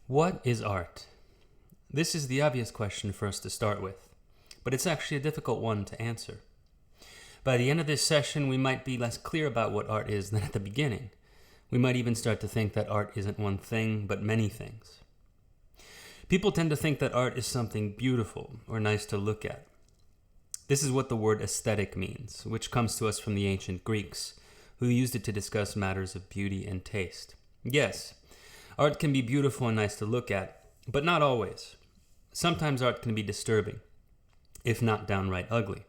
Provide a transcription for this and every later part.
What is art? This is the obvious question for us to start with, but it's actually a difficult one to answer. By the end of this session, we might be less clear about what art is than at the beginning. We might even start to think that art isn't one thing, but many things. People tend to think that art is something beautiful or nice to look at. This is what the word aesthetic means, which comes to us from the ancient Greeks, who used it to discuss matters of beauty and taste. Yes, art can be beautiful and nice to look at, but not always. Sometimes art can be disturbing, if not downright ugly.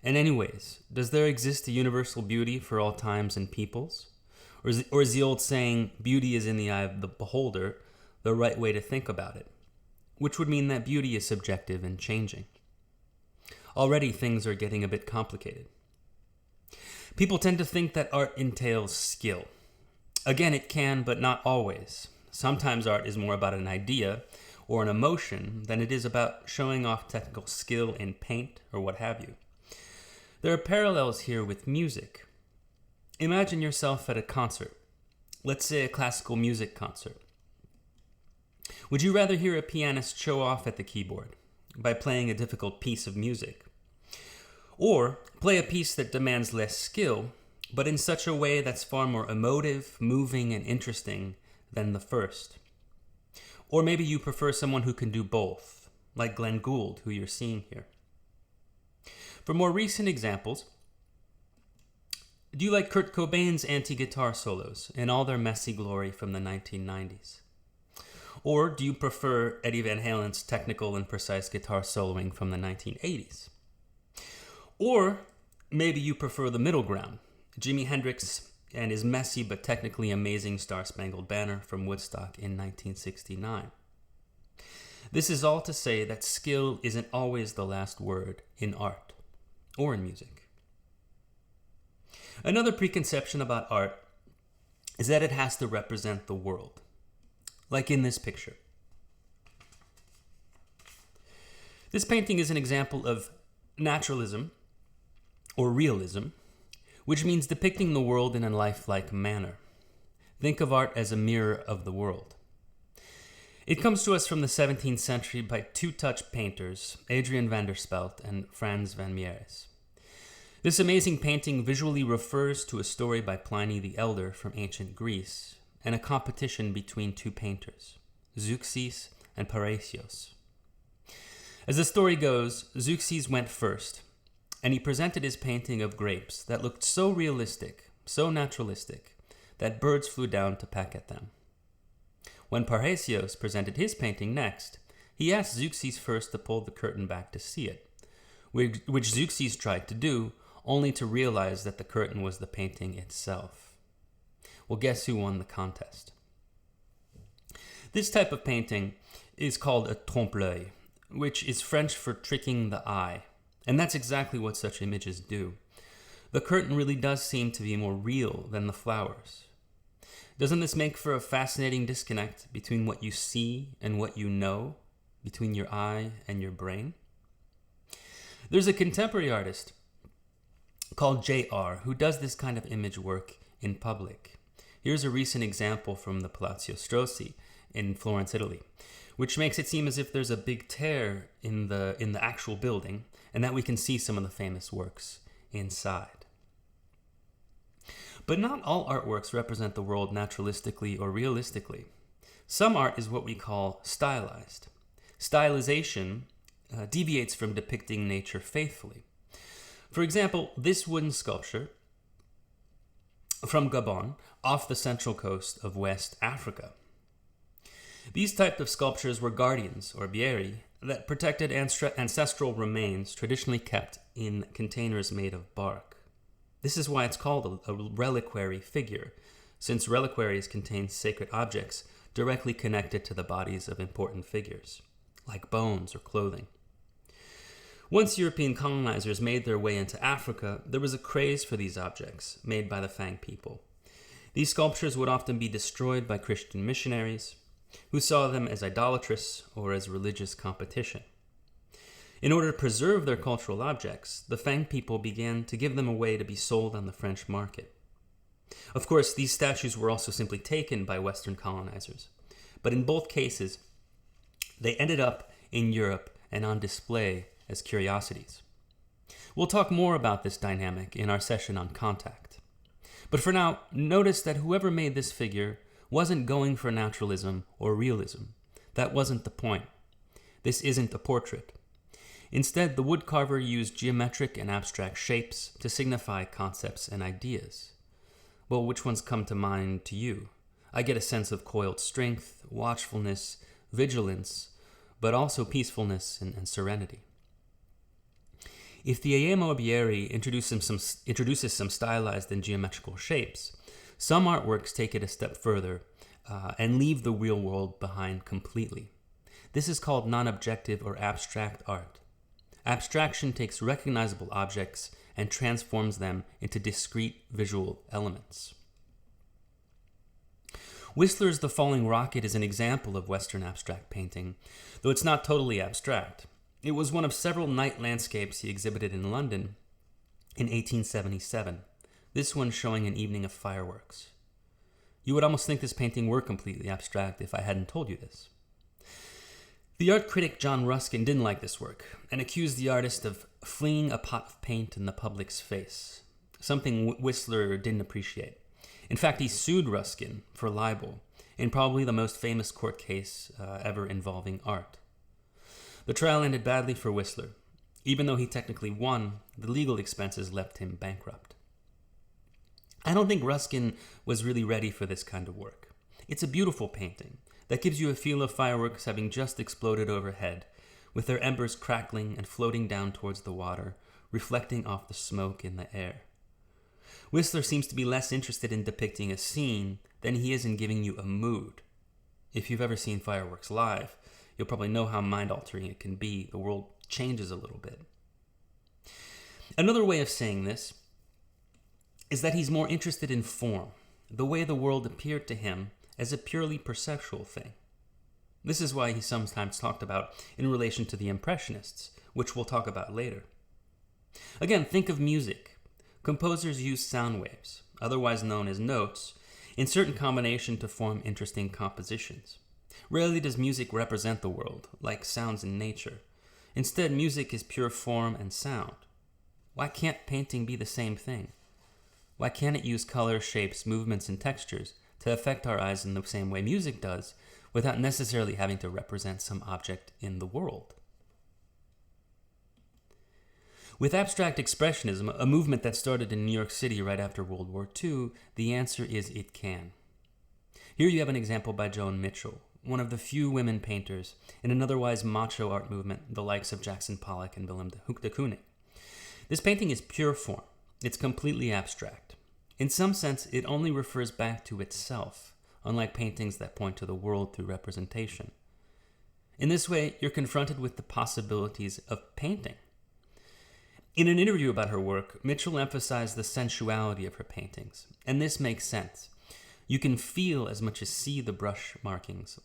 And anyways, does there exist a universal beauty for all times and peoples? Or is the old saying, beauty is in the eye of the beholder, the right way to think about it? Which would mean that beauty is subjective and changing. Already things are getting a bit complicated. People tend to think that art entails skill. Again, it can, but not always. Sometimes art is more about an idea or an emotion than it is about showing off technical skill in paint or what have you. There are parallels here with music. Imagine yourself at a concert, let's say a classical music concert. Would you rather hear a pianist show off at the keyboard by playing a difficult piece of music? Or play a piece that demands less skill, but in such a way that's far more emotive, moving, and interesting than the first? Or maybe you prefer someone who can do both, like Glenn Gould, who you're seeing here. For more recent examples, do you like Kurt Cobain's anti-guitar solos in all their messy glory from the 1990s? Or do you prefer Eddie Van Halen's technical and precise guitar soloing from the 1980s? Or maybe you prefer the middle ground, Jimi Hendrix and his messy but technically amazing Star-Spangled Banner from Woodstock in 1969. This is all to say that skill isn't always the last word in art or in music. Another preconception about art is that it has to represent the world, like in this picture. This painting is an example of naturalism or realism, which means depicting the world in a lifelike manner. Think of art as a mirror of the world. It comes to us from the 17th century by two Dutch painters, Adrian van der Speld and Frans van Mieris. This amazing painting visually refers to a story by Pliny the Elder from ancient Greece and a competition between two painters, Zeuxis and Parrhasius. As the story goes, Zeuxis went first, and he presented his painting of grapes that looked so realistic, so naturalistic, that birds flew down to peck at them. When Parrhasius presented his painting next, he asked Zeuxis first to pull the curtain back to see it, which Zeuxis tried to do, only to realize that the curtain was the painting itself. Well, guess who won the contest? This type of painting is called a trompe-l'œil, which is French for tricking the eye, and that's exactly what such images do. The curtain really does seem to be more real than the flowers. Doesn't this make for a fascinating disconnect between what you see and what you know, between your eye and your brain? There's a contemporary artist called J.R. who does this kind of image work in public. Here's a recent example from the Palazzo Strozzi in Florence, Italy, which makes it seem as if there's a big tear in the actual building and that we can see some of the famous works inside. But not all artworks represent the world naturalistically or realistically. Some art is what we call stylized. Stylization deviates from depicting nature faithfully. For example, this wooden sculpture from Gabon off the central coast of West Africa. These types of sculptures were guardians, or bieri, that protected ancestral remains traditionally kept in containers made of bark. This is why it's called a reliquary figure, since reliquaries contain sacred objects directly connected to the bodies of important figures, like bones or clothing. Once European colonizers made their way into Africa, there was a craze for these objects made by the Fang people. These sculptures would often be destroyed by Christian missionaries, who saw them as idolatrous or as religious competition. In order to preserve their cultural objects, the Fang people began to give them away to be sold on the French market. Of course, these statues were also simply taken by Western colonizers, but in both cases, they ended up in Europe and on display as curiosities. We'll talk more about this dynamic in our session on contact. But for now, notice that whoever made this figure wasn't going for naturalism or realism. That wasn't the point. This isn't a portrait. Instead, the woodcarver used geometric and abstract shapes to signify concepts and ideas. Well, which ones come to mind to you? I get a sense of coiled strength, watchfulness, vigilance, but also peacefulness and serenity. If the Aie Morbieri introduces some stylized and geometrical shapes, some artworks take it a step further and leave the real world behind completely. This is called non-objective or abstract art. Abstraction takes recognizable objects and transforms them into discrete visual elements. Whistler's The Falling Rocket is an example of Western abstract painting, though it's not totally abstract. It was one of several night landscapes he exhibited in London in 1877, this one showing an evening of fireworks. You would almost think this painting were completely abstract if I hadn't told you this. The art critic John Ruskin didn't like this work and accused the artist of flinging a pot of paint in the public's face, something Whistler didn't appreciate. In fact, he sued Ruskin for libel in probably the most famous court case ever involving art. The trial ended badly for Whistler. Even though he technically won, the legal expenses left him bankrupt. I don't think Ruskin was really ready for this kind of work. It's a beautiful painting that gives you a feel of fireworks having just exploded overhead, with their embers crackling and floating down towards the water, reflecting off the smoke in the air. Whistler seems to be less interested in depicting a scene than he is in giving you a mood. If you've ever seen fireworks live, you'll probably know how mind-altering it can be. The world changes a little bit. Another way of saying this is that he's more interested in form, the way the world appeared to him as a purely perceptual thing. This is why he's sometimes talked about in relation to the Impressionists, which we'll talk about later. Again, think of music. Composers use sound waves, otherwise known as notes, in certain combination to form interesting compositions. Rarely does music represent the world, like sounds in nature. Instead, music is pure form and sound. Why can't painting be the same thing? Why can't it use color, shapes, movements, and textures to affect our eyes in the same way music does, without necessarily having to represent some object in the world? With abstract expressionism, a movement that started in New York City right after World War II, the answer is it can. Here you have an example by Joan Mitchell, one of the few women painters in an otherwise macho art movement, the likes of Jackson Pollock and Willem de Kooning. This painting is pure form. It's completely abstract. In some sense, it only refers back to itself, unlike paintings that point to the world through representation. In this way, you're confronted with the possibilities of painting. In an interview about her work, Mitchell emphasized the sensuality of her paintings, and this makes sense. You can feel as much as see the brush markings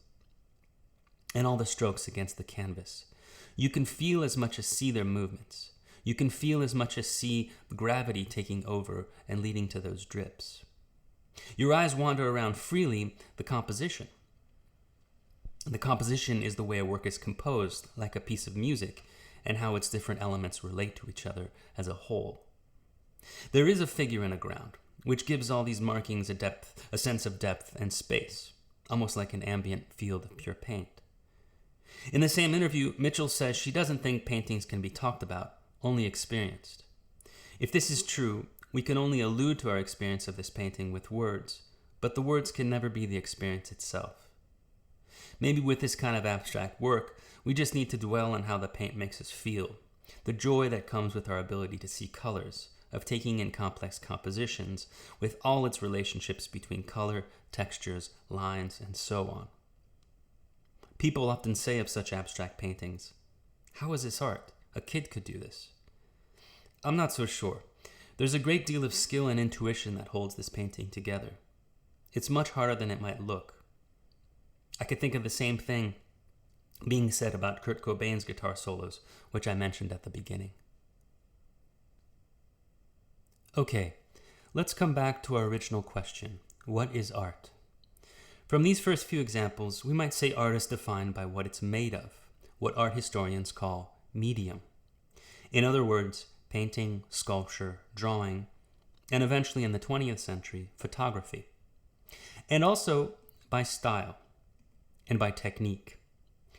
and all the strokes against the canvas. You can feel as much as see their movements. You can feel as much as see gravity taking over and leading to those drips. Your eyes wander around freely the composition. The composition is the way a work is composed, like a piece of music, and how its different elements relate to each other as a whole. There is a figure in a ground, which gives all these markings a sense of depth and space, almost like an ambient field of pure paint. In the same interview, Mitchell says she doesn't think paintings can be talked about, only experienced. If this is true, we can only allude to our experience of this painting with words, but the words can never be the experience itself. Maybe with this kind of abstract work, we just need to dwell on how the paint makes us feel, the joy that comes with our ability to see colors, of taking in complex compositions with all its relationships between color, textures, lines, and so on. People often say of such abstract paintings, "How is this art? A kid could do this." I'm not so sure. There's a great deal of skill and intuition that holds this painting together. It's much harder than it might look. I could think of the same thing being said about Kurt Cobain's guitar solos, which I mentioned at the beginning. Okay, let's come back to our original question. What is art? From these first few examples, we might say art is defined by what it's made of, what art historians call medium. In other words, painting, sculpture, drawing, and eventually in the 20th century, photography. And also by style and by technique.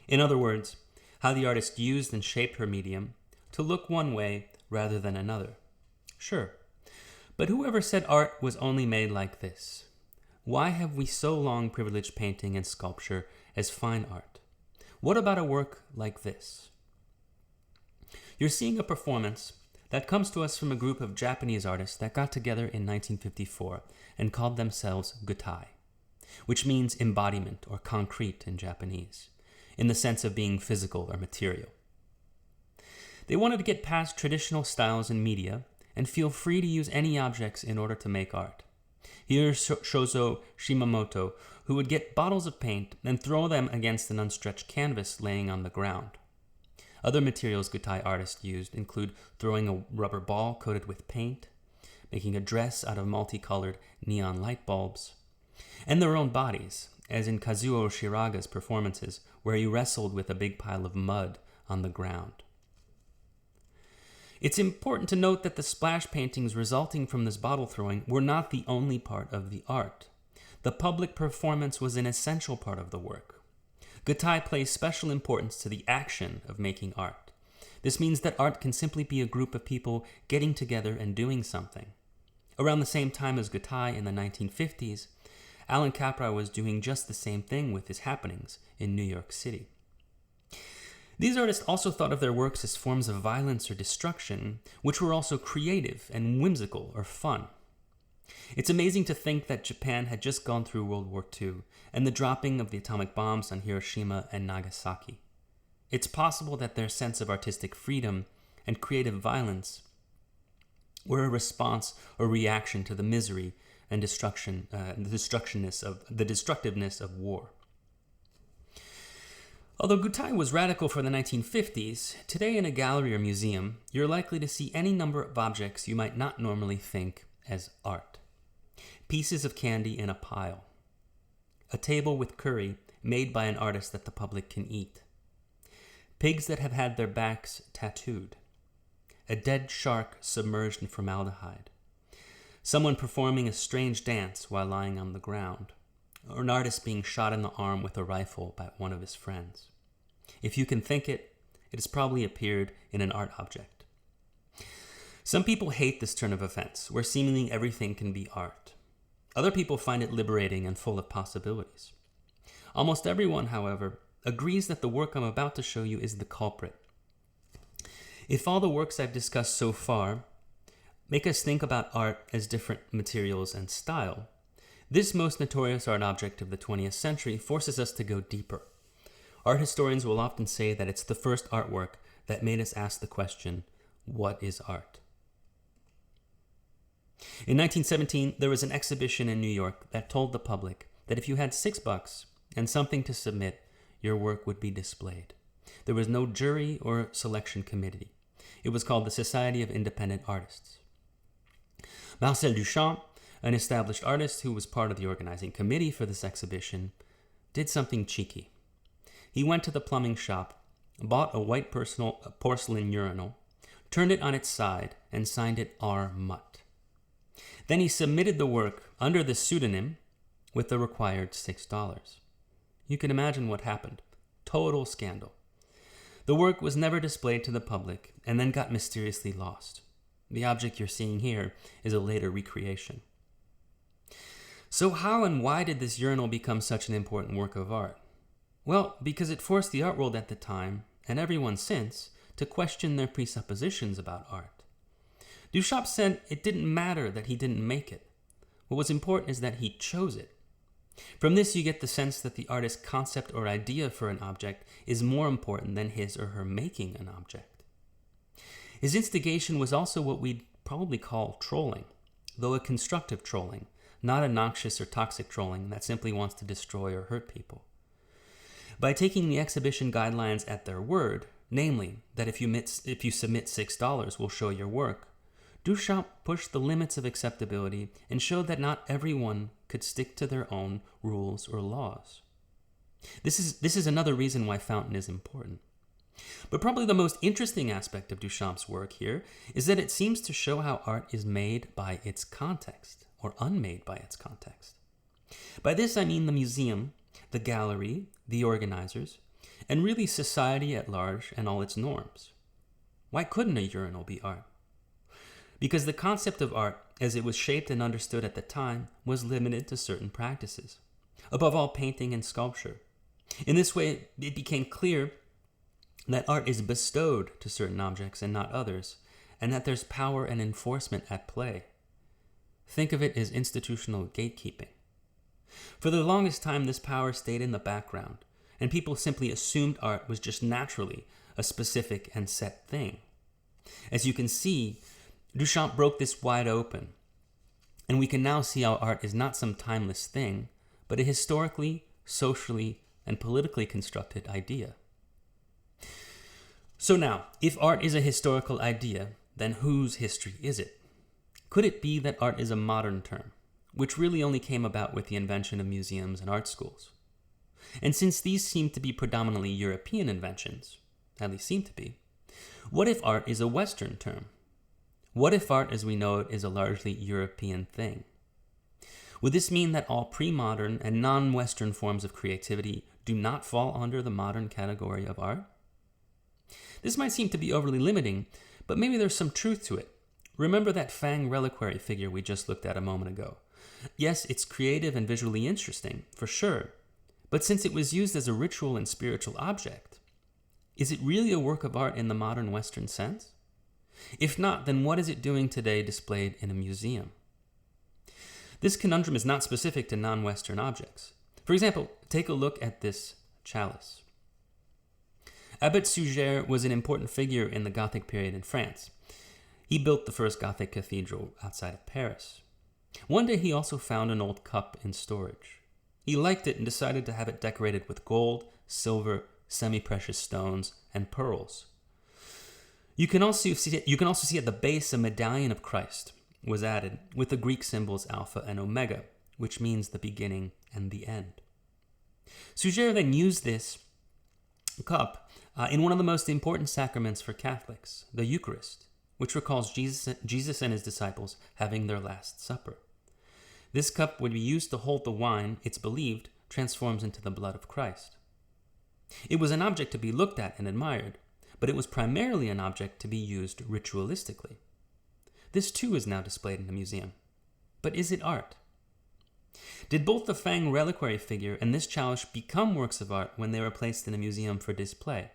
In other words, how the artist used and shaped her medium to look one way rather than another. Sure, but whoever said art was only made like this? Why have we so long privileged painting and sculpture as fine art? What about a work like this? You're seeing a performance that comes to us from a group of Japanese artists that got together in 1954 and called themselves gutai, which means embodiment or concrete in Japanese, in the sense of being physical or material. They wanted to get past traditional styles in media and feel free to use any objects in order to make art. Here's Shozo Shimamoto, who would get bottles of paint and throw them against an unstretched canvas laying on the ground. Other materials gutai artists used include throwing a rubber ball coated with paint, making a dress out of multicolored neon light bulbs, and their own bodies, as in Kazuo Shiraga's performances, where he wrestled with a big pile of mud on the ground. It's important to note that the splash paintings resulting from this bottle throwing were not the only part of the art. The public performance was an essential part of the work. Gutai plays special importance to the action of making art. This means that art can simply be a group of people getting together and doing something. Around the same time as gutai in the 1950s, Alan Capra was doing just the same thing with his happenings in New York City. These artists also thought of their works as forms of violence or destruction, which were also creative and whimsical or fun. It's amazing to think that Japan had just gone through World War II and the dropping of the atomic bombs on Hiroshima and Nagasaki. It's possible that their sense of artistic freedom and creative violence were a response or reaction to the misery and the destructiveness of war. Although gutai was radical for the 1950s, today in a gallery or museum, you're likely to see any number of objects you might not normally think as art. Pieces of candy in a pile. A table with curry made by an artist that the public can eat. Pigs that have had their backs tattooed. A dead shark submerged in formaldehyde. Someone performing a strange dance while lying on the ground. Or an artist being shot in the arm with a rifle by one of his friends. If you can think it, it has probably appeared in an art object. Some people hate this turn of events, where seemingly everything can be art. Other people find it liberating and full of possibilities. Almost everyone, however, agrees that the work I'm about to show you is the culprit. If all the works I've discussed so far make us think about art as different materials and style, this most notorious art object of the 20th century forces us to go deeper. Art historians will often say that it's the first artwork that made us ask the question, what is art? In 1917, there was an exhibition in New York that told the public that if you had $6 and something to submit, your work would be displayed. There was no jury or selection committee. It was called the Society of Independent Artists. Marcel Duchamp, an established artist who was part of the organizing committee for this exhibition, did something cheeky. He went to the plumbing shop, bought a white porcelain urinal, turned it on its side, and signed it R. Mutt. Then he submitted the work under the pseudonym with the required $6. You can imagine what happened. Total scandal. The work was never displayed to the public and then got mysteriously lost. The object you're seeing here is a later recreation. So how and why did this urinal become such an important work of art? Well, because it forced the art world at the time, and everyone since, to question their presuppositions about art. Duchamp said it didn't matter that he didn't make it. What was important is that he chose it. From this you get the sense that the artist's concept or idea for an object is more important than his or her making an object. His instigation was also what we'd probably call trolling, though a constructive trolling, not a noxious or toxic trolling that simply wants to destroy or hurt people. By taking the exhibition guidelines at their word, namely that if you submit $6, we'll show your work, Duchamp pushed the limits of acceptability and showed that not everyone could stick to their own rules or laws. This is another reason why fountain is important. But probably the most interesting aspect of Duchamp's work here is that it seems to show how art is made by its context, or unmade by its context. By this I mean the museum, the gallery, the organizers, and really society at large and all its norms. Why couldn't a urinal be art? Because the concept of art, as it was shaped and understood at the time, was limited to certain practices. Above all, painting and sculpture. In this way, it became clear that art is bestowed to certain objects and not others, and that there's power and enforcement at play. Think of it as institutional gatekeeping. For the longest time, this power stayed in the background, and people simply assumed art was just naturally a specific and set thing. As you can see, Duchamp broke this wide open, and we can now see how art is not some timeless thing, but a historically, socially, and politically constructed idea. So now, if art is a historical idea, then whose history is it? Could it be that art is a modern term, which really only came about with the invention of museums and art schools? And since these seem to be predominantly European inventions, at least seem to be, what if art is a Western term? What if art as we know it is a largely European thing? Would this mean that all pre-modern and non-Western forms of creativity do not fall under the modern category of art? This might seem to be overly limiting, but maybe there's some truth to it. Remember that Fang reliquary figure we just looked at a moment ago. Yes, it's creative and visually interesting, for sure, but since it was used as a ritual and spiritual object, is it really a work of art in the modern Western sense? If not, then what is it doing today displayed in a museum? This conundrum is not specific to non-Western objects. For example, take a look at this chalice. Abbé Suger was an important figure in the Gothic period in France. He built the first Gothic cathedral outside of Paris. One day he also found an old cup in storage. He liked it and decided to have it decorated with gold, silver, semi-precious stones, and pearls. You can also see at the base a medallion of Christ was added with the Greek symbols Alpha and Omega, which means the beginning and the end. Suger then used this cup in one of the most important sacraments for Catholics, the Eucharist, which recalls Jesus and his disciples having their Last Supper. This cup would be used to hold the wine, it's believed, transforms into the blood of Christ. It was an object to be looked at and admired, but it was primarily an object to be used ritualistically. This too is now displayed in a museum. But is it art? Did both the Fang reliquary figure and this chalice become works of art when they were placed in a museum for display?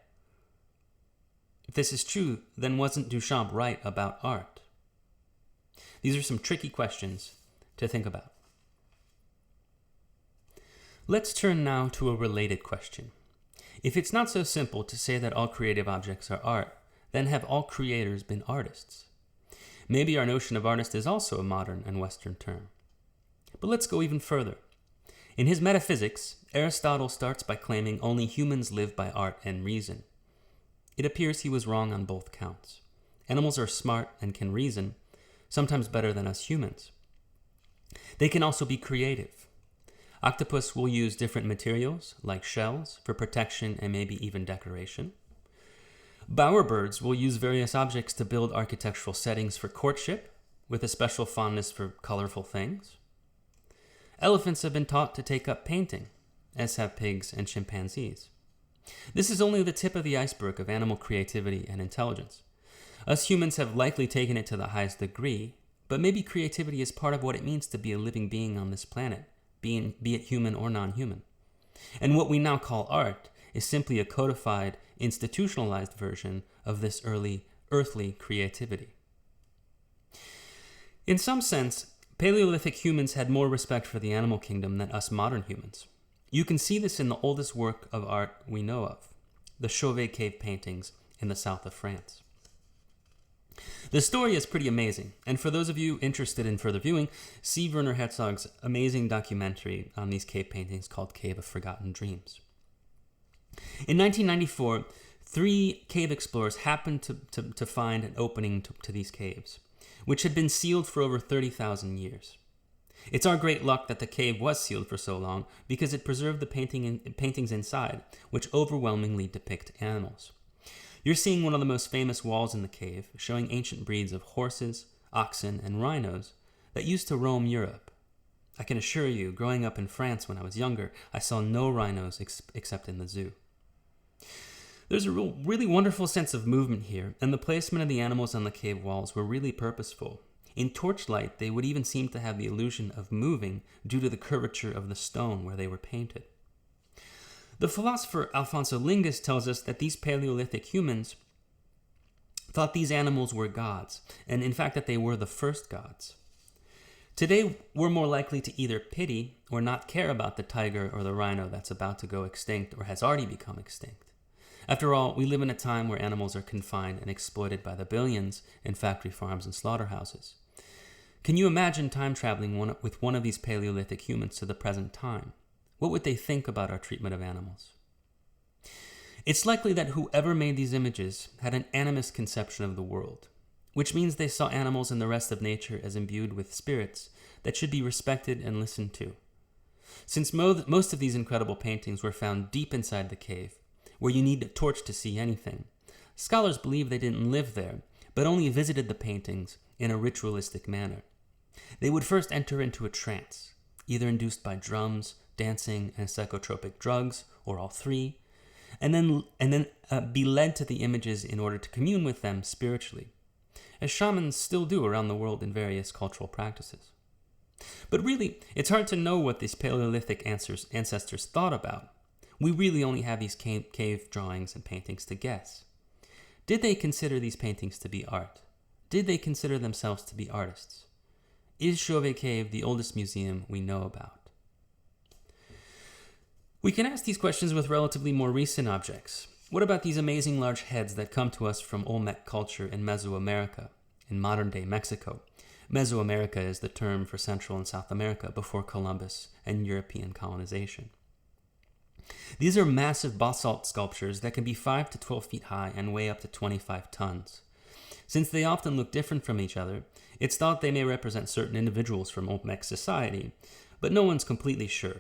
If this is true, then wasn't Duchamp right about art? These are some tricky questions to think about. Let's turn now to a related question. If it's not so simple to say that all creative objects are art, then have all creators been artists? Maybe our notion of artist is also a modern and Western term. But let's go even further. In his Metaphysics, Aristotle starts by claiming only humans live by art and reason. It appears he was wrong on both counts. Animals are smart and can reason, sometimes better than us humans. They can also be creative. Octopus will use different materials, like shells, for protection and maybe even decoration. Bowerbirds will use various objects to build architectural settings for courtship, with a special fondness for colorful things. Elephants have been taught to take up painting, as have pigs and chimpanzees. This is only the tip of the iceberg of animal creativity and intelligence. Us humans have likely taken it to the highest degree, but maybe creativity is part of what it means to be a living being on this planet, be it human or non-human. And what we now call art is simply a codified, institutionalized version of this early earthly creativity. In some sense, Paleolithic humans had more respect for the animal kingdom than us modern humans. You can see this in the oldest work of art we know of, the Chauvet cave paintings in the south of France. The story is pretty amazing, and for those of you interested in further viewing, see Werner Herzog's amazing documentary on these cave paintings called Cave of Forgotten Dreams. In 1994, 3 cave explorers happened to find an opening to these caves, which had been sealed for over 30,000 years. It's our great luck that the cave was sealed for so long because it preserved the paintings inside, which overwhelmingly depict animals. You're seeing one of the most famous walls in the cave, showing ancient breeds of horses, oxen, and rhinos that used to roam Europe. I can assure you, growing up in France when I was younger, I saw no rhinos except in the zoo. There's a really wonderful sense of movement here, and the placement of the animals on the cave walls were really purposeful. In torchlight, they would even seem to have the illusion of moving due to the curvature of the stone where they were painted. The philosopher Alfonso Lingus tells us that these Paleolithic humans thought these animals were gods, and in fact that they were the first gods. Today, we're more likely to either pity or not care about the tiger or the rhino that's about to go extinct or has already become extinct. After all, we live in a time where animals are confined and exploited by the billions in factory farms and slaughterhouses. Can you imagine time traveling with one of these Paleolithic humans to the present time? What would they think about our treatment of animals? It's likely that whoever made these images had an animist conception of the world, which means they saw animals and the rest of nature as imbued with spirits that should be respected and listened to. Since most of these incredible paintings were found deep inside the cave, where you need a torch to see anything, scholars believe they didn't live there, but only visited the paintings in a ritualistic manner. They would first enter into a trance, either induced by drums, dancing, and psychotropic drugs, or all three, and then be led to the images in order to commune with them spiritually, as shamans still do around the world in various cultural practices. But really, it's hard to know what these Paleolithic ancestors thought about. We really only have these cave drawings and paintings to guess. Did they consider these paintings to be art? Did they consider themselves to be artists? Is Chauvet Cave the oldest museum we know about? We can ask these questions with relatively more recent objects. What about these amazing large heads that come to us from Olmec culture in Mesoamerica, in modern-day Mexico? Mesoamerica is the term for Central and South America before Columbus and European colonization. These are massive basalt sculptures that can be 5 to 12 feet high and weigh up to 25 tons. Since they often look different from each other, it's thought they may represent certain individuals from Olmec society, but no one's completely sure.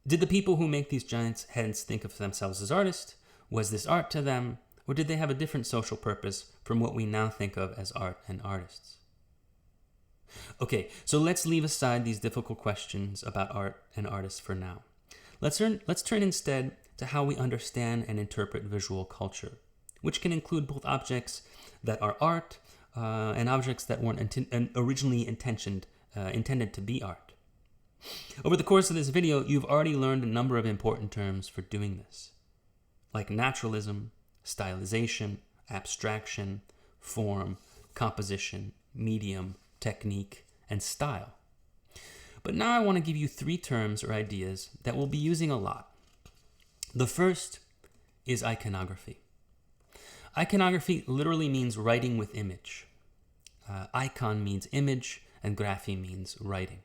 Did the people who make these giant heads think of themselves as artists? Was this art to them? Or did they have a different social purpose from what we now think of as art and artists? Okay, so let's leave aside these difficult questions about art and artists for now. Let's turn instead to how we understand and interpret visual culture, which can include both objects that are art and objects that weren't originally intended to be art. Over the course of this video, you've already learned a number of important terms for doing this, like naturalism, stylization, abstraction, form, composition, medium, technique, and style. But now I want to give you 3 terms or ideas that we'll be using a lot. The first is iconography. Iconography literally means writing with image. Icon means image, and graphy means writing.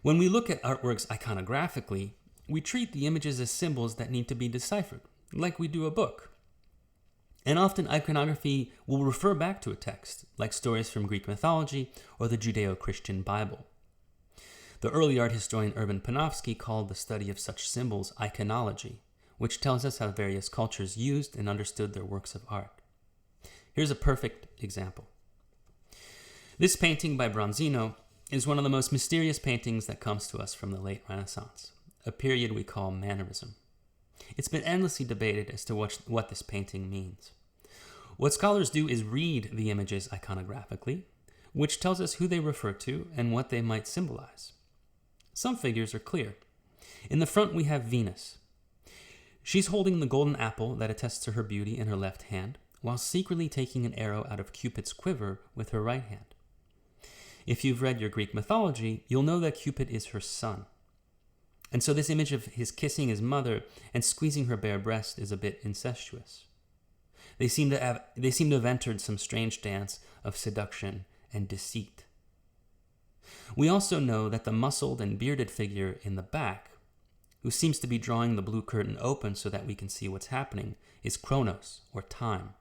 When we look at artworks iconographically, we treat the images as symbols that need to be deciphered, like we do a book. And often iconography will refer back to a text, like stories from Greek mythology or the Judeo-Christian Bible. The early art historian Urban Panofsky called the study of such symbols iconology, which tells us how various cultures used and understood their works of art. Here's a perfect example. This painting by Bronzino is one of the most mysterious paintings that comes to us from the late Renaissance, a period we call Mannerism. It's been endlessly debated as to what this painting means. What scholars do is read the images iconographically, which tells us who they refer to and what they might symbolize. Some figures are clear. In the front we have Venus. She's holding the golden apple that attests to her beauty in her left hand, while secretly taking an arrow out of Cupid's quiver with her right hand. If you've read your Greek mythology, you'll know that Cupid is her son. And so this image of his kissing his mother and squeezing her bare breast is a bit incestuous. They seem to have entered some strange dance of seduction and deceit. We also know that the muscled and bearded figure in the back, who seems to be drawing the blue curtain open so that we can see what's happening, is Chronos, or time.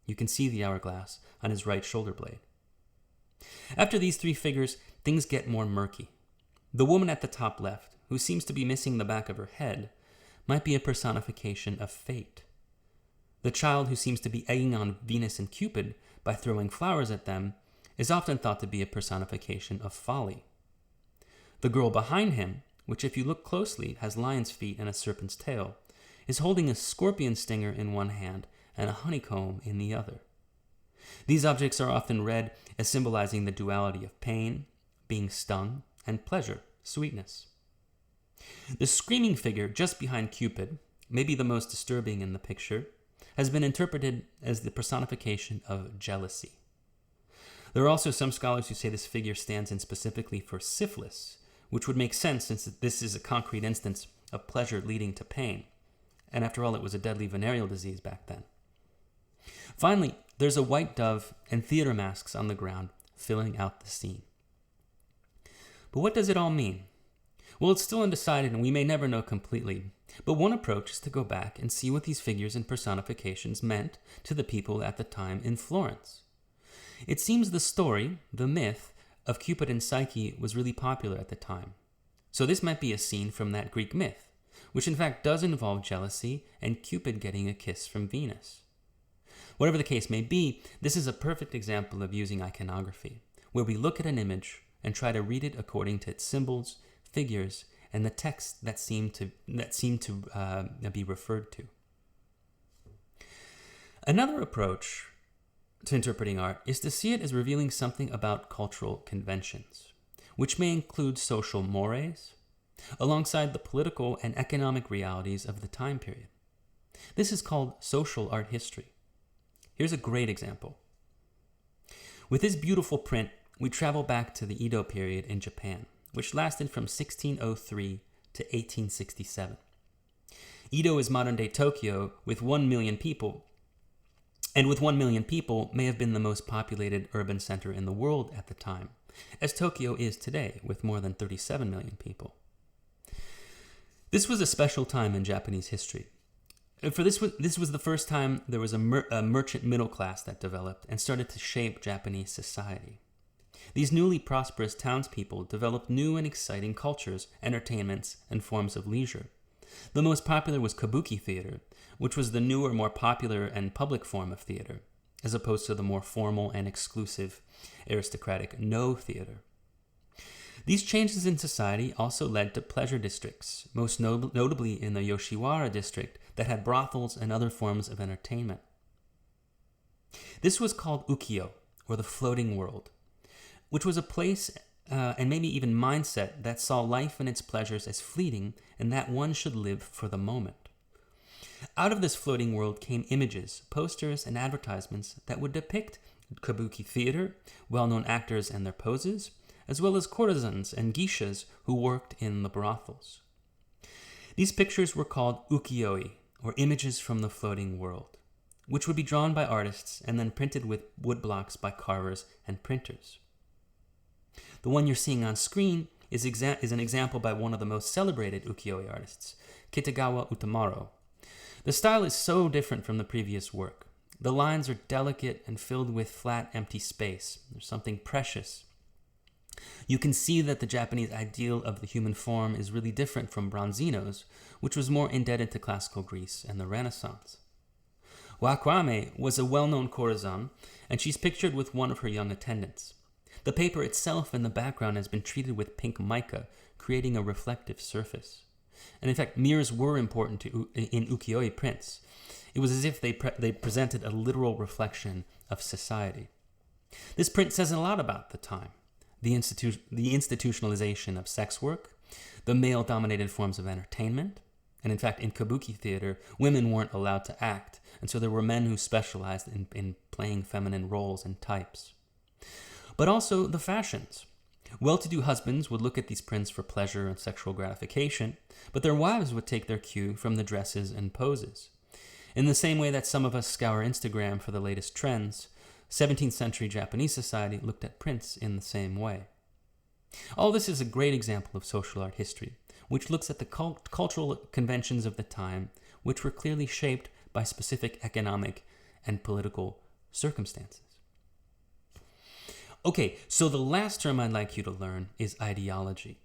You can see the hourglass on his right shoulder blade. After these three figures, things get more murky. The woman at the top left, who seems to be missing the back of her head, might be a personification of fate. The child who seems to be egging on Venus and Cupid by throwing flowers at them is often thought to be a personification of folly. The girl behind him, which if you look closely has lion's feet and a serpent's tail, is holding a scorpion stinger in one hand and a honeycomb in the other. These objects are often read as symbolizing the duality of pain, being stung, and pleasure, sweetness. The screaming figure just behind Cupid, maybe the most disturbing in the picture, has been interpreted as the personification of jealousy. There are also some scholars who say this figure stands in specifically for syphilis, which would make sense since this is a concrete instance of pleasure leading to pain. And after all, it was a deadly venereal disease back then. Finally, there's a white dove and theater masks on the ground filling out the scene. But what does it all mean? Well, it's still undecided and we may never know completely, but one approach is to go back and see what these figures and personifications meant to the people at the time in Florence. It seems the story, the myth, of Cupid and Psyche was really popular at the time. So this might be a scene from that Greek myth, which in fact does involve jealousy and Cupid getting a kiss from Venus. Whatever the case may be, this is a perfect example of using iconography, where we look at an image and try to read it according to its symbols, figures, and the text that seem to be referred to. Another approach to interpreting art is to see it as revealing something about cultural conventions, which may include social mores, alongside the political and economic realities of the time period. This is called social art history. Here's a great example. With this beautiful print, we travel back to the Edo period in Japan, which lasted from 1603 to 1867. Edo is modern-day Tokyo with 1 million people, and with 1 million people may have been the most populated urban center in the world at the time, as Tokyo is today with more than 37 million people. This was a special time in Japanese history. This was the first time there was a merchant middle class that developed and started to shape Japanese society. These newly prosperous townspeople developed new and exciting cultures, entertainments, and forms of leisure. The most popular was kabuki theater, which was the newer, more popular and public form of theater, as opposed to the more formal and exclusive aristocratic no theater. These changes in society also led to pleasure districts, most notably in the Yoshiwara district that had brothels and other forms of entertainment. This was called ukiyo, or the floating world, which was a place and maybe even mindset that saw life and its pleasures as fleeting and that one should live for the moment. Out of this floating world came images, posters, and advertisements that would depict kabuki theater, well-known actors and their poses, as well as courtesans and geishas who worked in the brothels. These pictures were called ukiyo-e, or images from the floating world, which would be drawn by artists and then printed with wood blocks by carvers and printers. The one you're seeing on screen is an example by one of the most celebrated ukiyo-e artists, Kitagawa Utamaro. The style is so different from the previous work. The lines are delicate and filled with flat, empty space. There's something precious. You can see that the Japanese ideal of the human form is really different from Bronzino's, which was more indebted to classical Greece and the Renaissance. Wakwame was a well-known courtesan, and she's pictured with one of her young attendants. The paper itself in the background has been treated with pink mica, creating a reflective surface. And in fact, mirrors were important in ukiyo-e prints. It was as if they presented a literal reflection of society. This print says a lot about the time. The institutionalization of sex work, the male-dominated forms of entertainment, and in fact, in kabuki theater, women weren't allowed to act, and so there were men who specialized in playing feminine roles and types. But also the fashions. Well-to-do husbands would look at these prints for pleasure and sexual gratification, but their wives would take their cue from the dresses and poses. In the same way that some of us scour Instagram for the latest trends, 17th century Japanese society looked at prints in the same way. All this is a great example of social art history, which looks at the cultural conventions of the time, which were clearly shaped by specific economic and political circumstances. Okay, so the last term I'd like you to learn is ideology.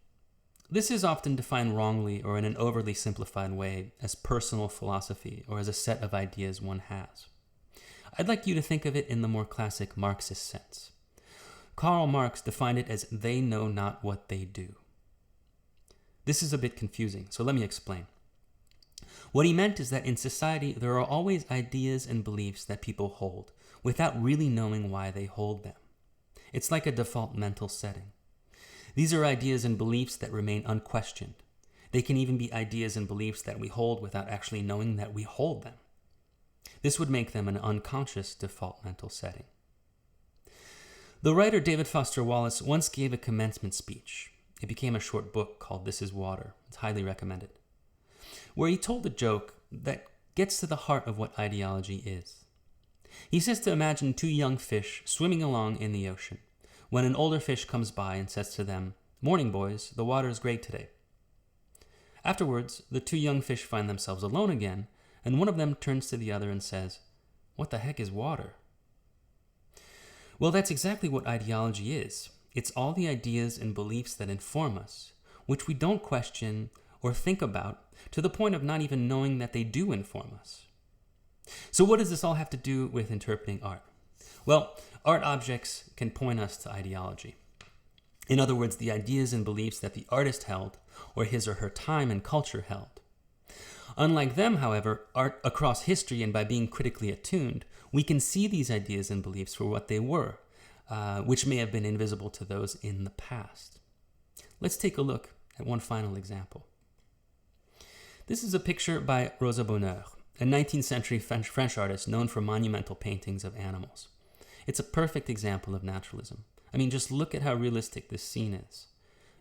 This is often defined wrongly or in an overly simplified way as personal philosophy or as a set of ideas one has. I'd like you to think of it in the more classic Marxist sense. Karl Marx defined it as they know not what they do. This is a bit confusing, so let me explain. What he meant is that in society there are always ideas and beliefs that people hold without really knowing why they hold them. It's like a default mental setting. These are ideas and beliefs that remain unquestioned. They can even be ideas and beliefs that we hold without actually knowing that we hold them. This would make them an unconscious default mental setting. The writer David Foster Wallace once gave a commencement speech. It became a short book called This Is Water. It's highly recommended. Where he told a joke that gets to the heart of what ideology is. He says to imagine two young fish swimming along in the ocean, when an older fish comes by and says to them, "Morning, boys, the water is great today." Afterwards, the two young fish find themselves alone again, and one of them turns to the other and says, "What the heck is water?" Well, that's exactly what ideology is. It's all the ideas and beliefs that inform us, which we don't question or think about to the point of not even knowing that they do inform us. So what does this all have to do with interpreting art? Well, art objects can point us to ideology. In other words, the ideas and beliefs that the artist held, or his or her time and culture held. Unlike them, however, art across history and by being critically attuned, we can see these ideas and beliefs for what they were, which may have been invisible to those in the past. Let's take a look at one final example. This is a picture by Rosa Bonheur, a 19th century French artist known for monumental paintings of animals. It's a perfect example of naturalism. I mean, just look at how realistic this scene is.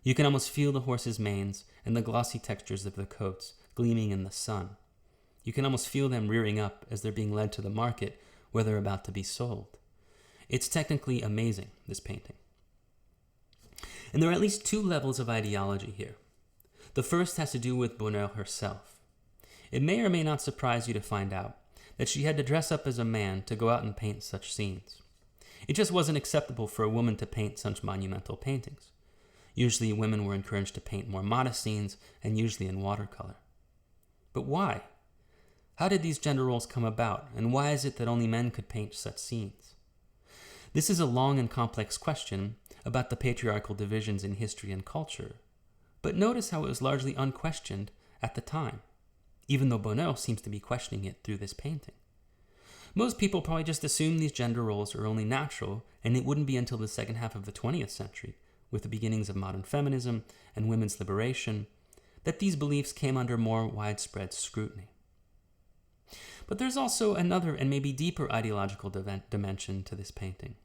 You can almost feel the horses' manes and the glossy textures of their coats gleaming in the sun. You can almost feel them rearing up as they're being led to the market where they're about to be sold. It's technically amazing, this painting. And there are at least two levels of ideology here. The first has to do with Bonheur herself. It may or may not surprise you to find out that she had to dress up as a man to go out and paint such scenes. It just wasn't acceptable for a woman to paint such monumental paintings. Usually women were encouraged to paint more modest scenes and usually in watercolor. But why? How did these gender roles come about, and why is it that only men could paint such scenes? This is a long and complex question about the patriarchal divisions in history and culture, but notice how it was largely unquestioned at the time, even though Bonheur seems to be questioning it through this painting. Most people probably just assume these gender roles are only natural, and it wouldn't be until the second half of the 20th century, with the beginnings of modern feminism and women's liberation, that these beliefs came under more widespread scrutiny. But there's also another and maybe deeper ideological dimension to this painting.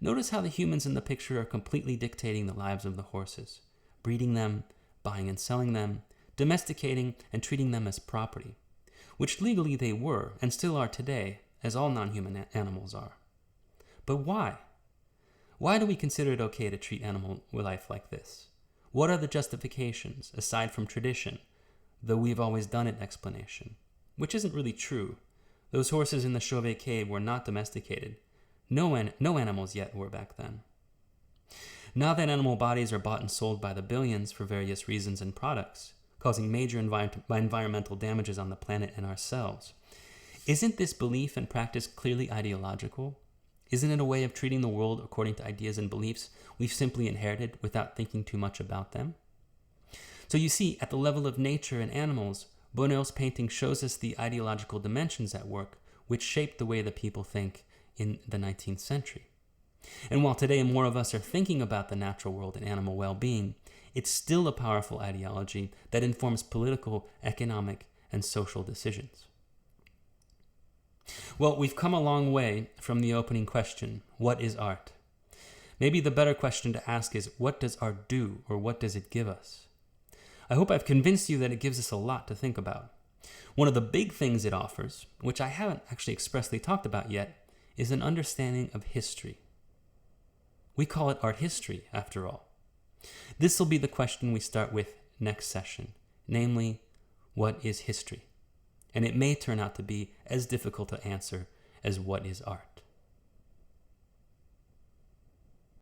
Notice how the humans in the picture are completely dictating the lives of the horses, breeding them, buying and selling them, domesticating and treating them as property, which legally they were and still are today, as all non-human animals are. But why? Why do we consider it okay to treat animal life like this? What are the justifications, aside from tradition, the "we've always done it" explanation? Which isn't really true. Those horses in the Chauvet cave were not domesticated. No animals yet were back then. Now that animal bodies are bought and sold by the billions for various reasons and products, causing major environmental damages on the planet and ourselves, isn't this belief and practice clearly ideological? Isn't it a way of treating the world according to ideas and beliefs we've simply inherited without thinking too much about them? So you see, at the level of nature and animals, Bonheur's painting shows us the ideological dimensions at work which shaped the way that people think in the 19th century. And while today more of us are thinking about the natural world and animal well-being, it's still a powerful ideology that informs political, economic, and social decisions. Well, we've come a long way from the opening question, what is art? Maybe the better question to ask is, what does art do, or what does it give us? I hope I've convinced you that it gives us a lot to think about. One of the big things it offers, which I haven't actually expressly talked about yet, is an understanding of history. We call it art history, after all. This will be the question we start with next session, namely, what is history? And it may turn out to be as difficult to answer as what is art.